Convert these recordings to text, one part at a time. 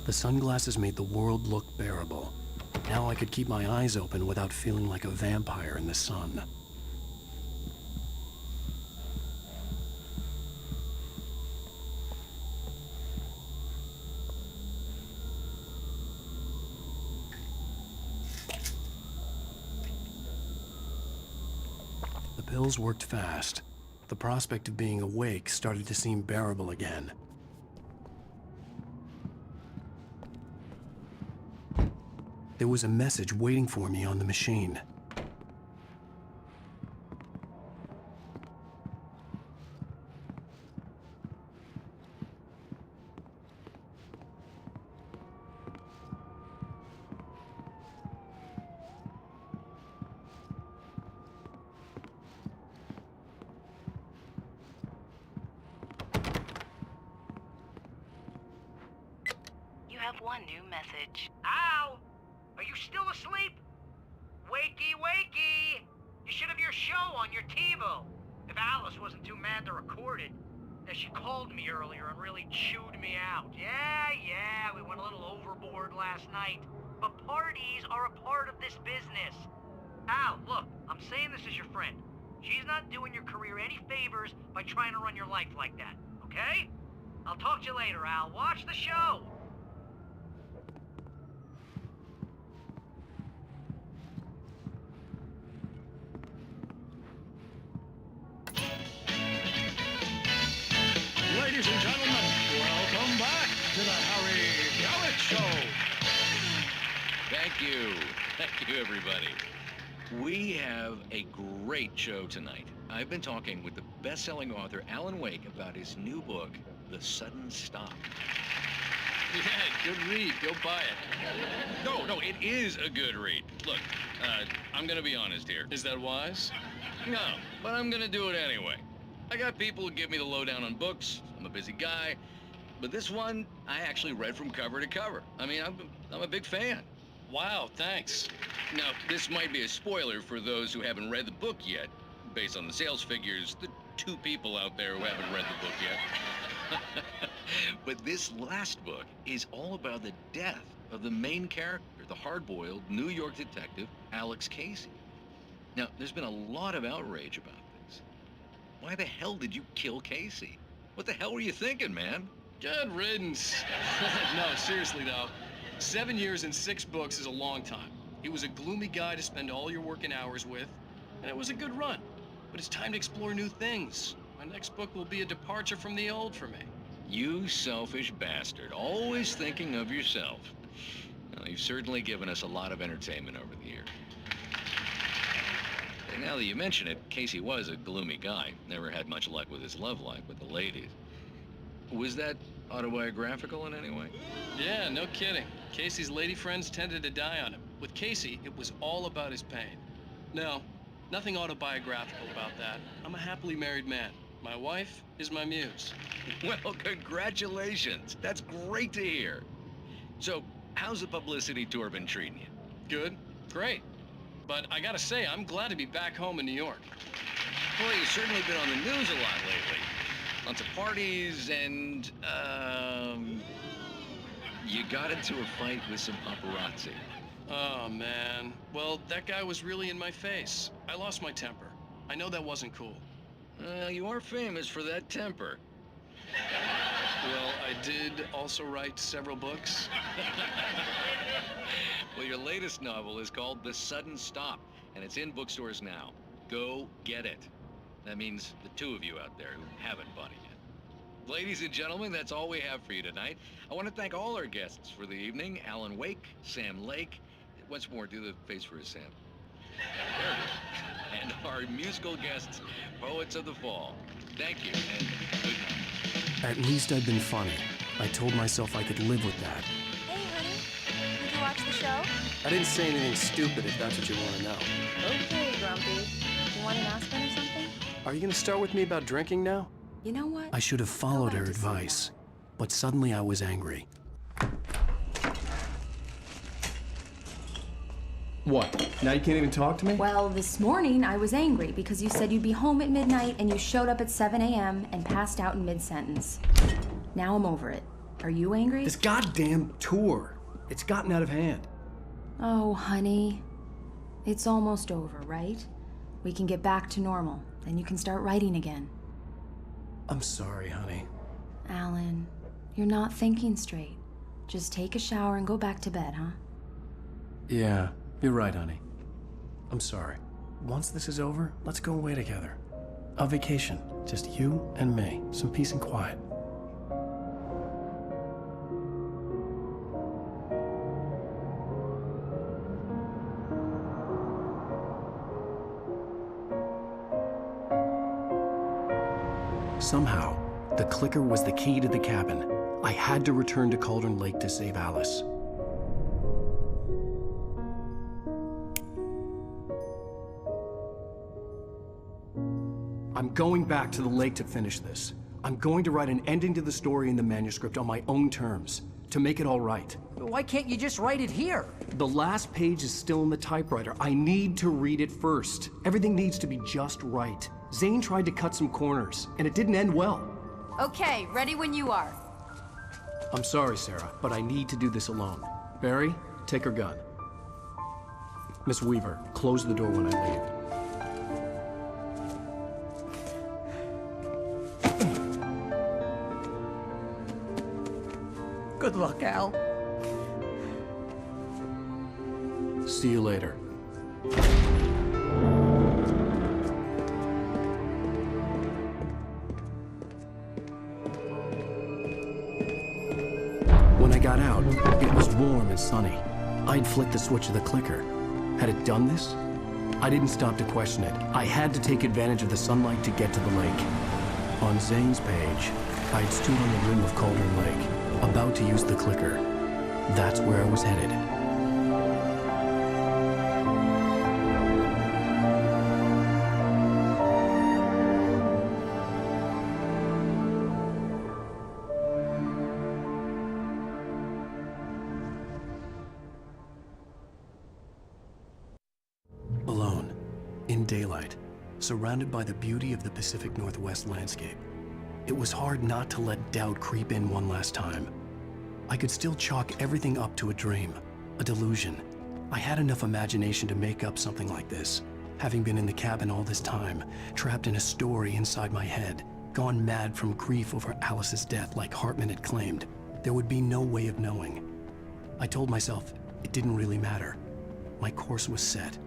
The sunglasses made the world look bearable. Now I could keep my eyes open without feeling like a vampire in the sun. The pills worked fast. The prospect of being awake started to seem bearable again. There was a message waiting for me on the machine. You have one new message. Al! Are you still asleep? Wakey, wakey! You should have your show on your TiVo. If Alice wasn't too mad to record it. She called me earlier and really chewed me out. Yeah, we went a little overboard last night. But parties are a part of this business. Al, look, I'm saying this as your friend. She's not doing your career any favors by trying to run your life like that, okay? I'll talk to you later, Al. Watch the show! Ladies and gentlemen, welcome back to the Harry Gallic Show. Thank you, everybody. We have a great show tonight. I've been talking with the best-selling author Alan Wake about his new book, The Sudden Stop. Yeah, good read. Go buy it. No, it is a good read. Look, I'm gonna be honest here. Is that wise? No, but I'm gonna do it anyway. I got people who give me the lowdown on books. I'm a busy guy. But this one, I actually read from cover to cover. I mean, I'm a big fan. Wow, thanks. Now, this might be a spoiler for those who haven't read the book yet. Based on the sales figures, the 2 people out there who haven't read the book yet. But this last book is all about the death of the main character, the hard-boiled New York detective, Alex Casey. Now, there's been a lot of outrage about this. Why the hell did you kill Casey? What the hell were you thinking, man? Good riddance. No, seriously though. 7 years and 6 books is a long time. He was a gloomy guy to spend all your working hours with, and it was a good run. But it's time to explore new things. My next book will be a departure from the old for me. You selfish bastard, always thinking of yourself. Well, you've certainly given us a lot of entertainment over the years. And now that you mention it, Casey was a gloomy guy. Never had much luck with his love life with the ladies. Was that autobiographical in any way? Yeah, no kidding. Casey's lady friends tended to die on him. With Casey, it was all about his pain. No, nothing autobiographical about that. I'm a happily married man. My wife is my muse. Well, congratulations. That's great to hear. So, how's the publicity tour been treating you? Good, great. But I gotta say, I'm glad to be back home in New York. Well, you've certainly been on the news a lot lately. Lots of parties and, you got into a fight with some paparazzi. Oh, man. Well, that guy was really in my face. I lost my temper. I know that wasn't cool. You are famous for that temper. Well, I did also write several books. Well, your latest novel is called The Sudden Stop, and it's in bookstores now. Go get it. That means the 2 of you out there who haven't bought it yet. Ladies and gentlemen, that's all we have for you tonight. I want to thank all our guests for the evening. Alan Wake, Sam Lake. Once more, do the face for us, Sam. There it is. And our musical guests, Poets of the Fall. Thank you, and good night. At least I'd been funny. I told myself I could live with that. Hey, honey. Did you watch the show? I didn't say anything stupid if that's what you want to know. Okay, Grumpy. You want an aspirin or something? Are you going to start with me about drinking now? You know what? I should have followed Go her back to sleep advice, but suddenly I was angry. What? Now you can't even talk to me? Well, this morning I was angry because you said you'd be home at midnight and you showed up at 7 a.m. and passed out in mid-sentence. Now I'm over it. Are you angry? This goddamn tour. It's gotten out of hand. Oh, honey. It's almost over, right? We can get back to normal. Then you can start writing again. I'm sorry, honey. Alan, you're not thinking straight. Just take a shower and go back to bed, huh? Yeah, you're right, honey. I'm sorry. Once this is over, let's go away together. A vacation. Just you and me. Some peace and quiet. Somehow, the clicker was the key to the cabin. I had to return to Cauldron Lake to save Alice. I'm going back to the lake to finish this. I'm going to write an ending to the story in the manuscript on my own terms, to make it all right. Why can't you just write it here? The last page is still in the typewriter. I need to read it first. Everything needs to be just right. Zane tried to cut some corners, and it didn't end well. Okay, ready when you are. I'm sorry, Sarah, but I need to do this alone. Barry, take her gun. Miss Weaver, close the door when I leave. Good luck, Al. See you later. When I got out, it was warm and sunny. I'd flicked the switch of the clicker. Had it done this? I didn't stop to question it. I had to take advantage of the sunlight to get to the lake. On Zane's page, I'd stood on the rim of Cauldron Lake, about to use the clicker. That's where I was headed. Alone, in daylight, surrounded by the beauty of the Pacific Northwest landscape. It was hard not to let doubt creep in one last time. I could still chalk everything up to a dream, a delusion. I had enough imagination to make up something like this, having been in the cabin all this time, trapped in a story inside my head, gone mad from grief over Alice's death like Hartman had claimed. There would be no way of knowing. I told myself it didn't really matter. My course was set.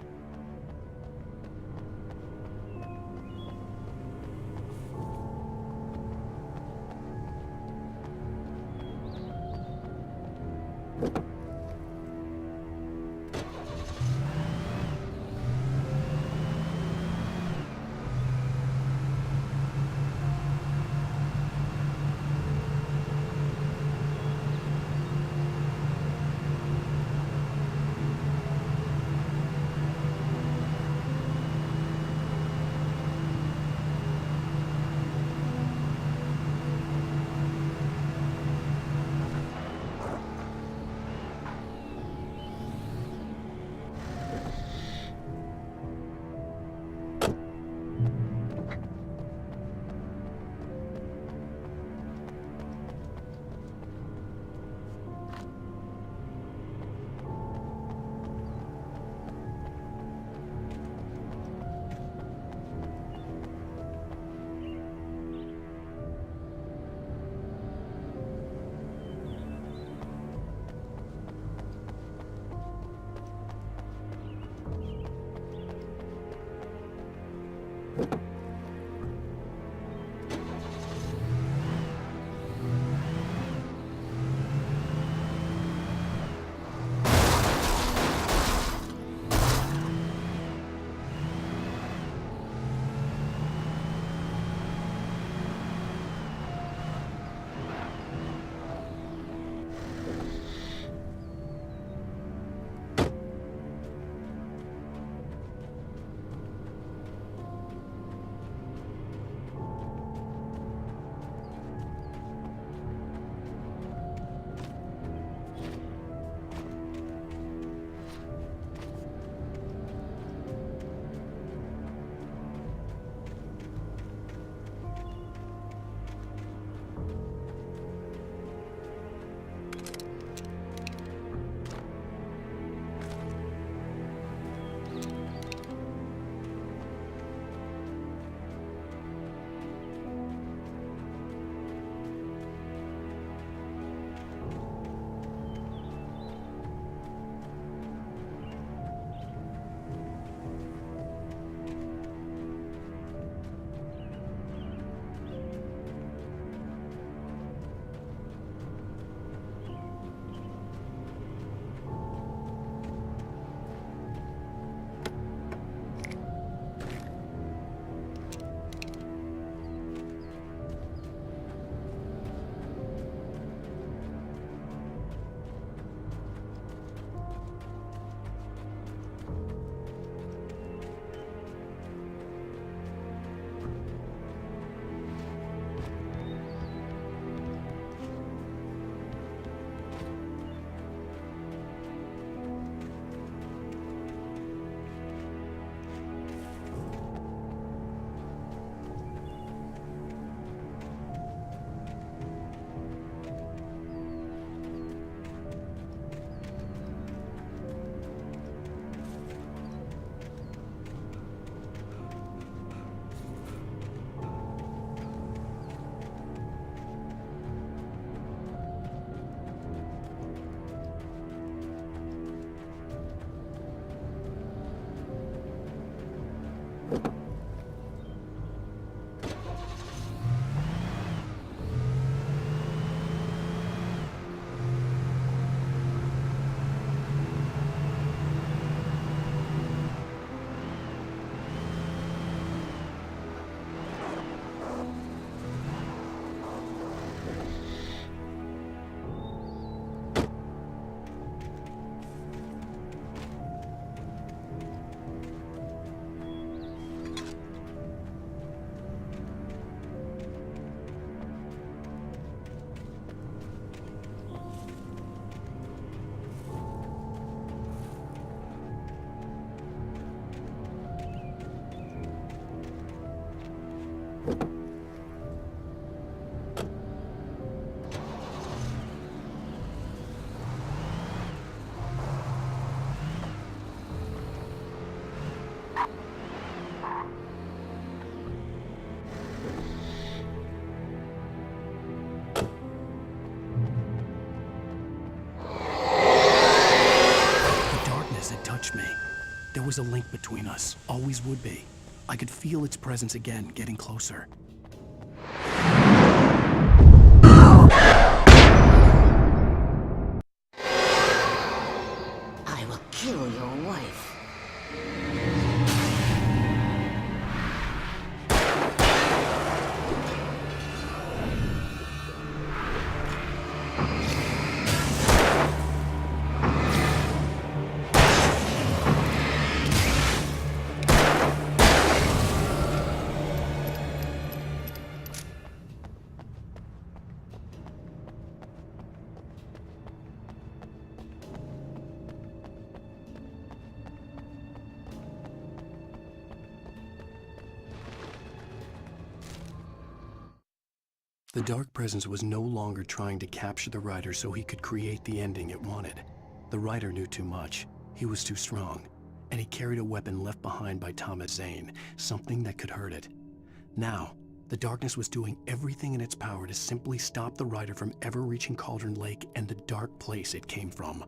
Me. There was a link between us, always would be. I could feel its presence again, getting closer. I will kill your wife. The Dark Presence was no longer trying to capture the writer so he could create the ending it wanted. The writer knew too much. He was too strong. And he carried a weapon left behind by Thomas Zane, something that could hurt it. Now, the darkness was doing everything in its power to simply stop the writer from ever reaching Cauldron Lake and the dark place it came from.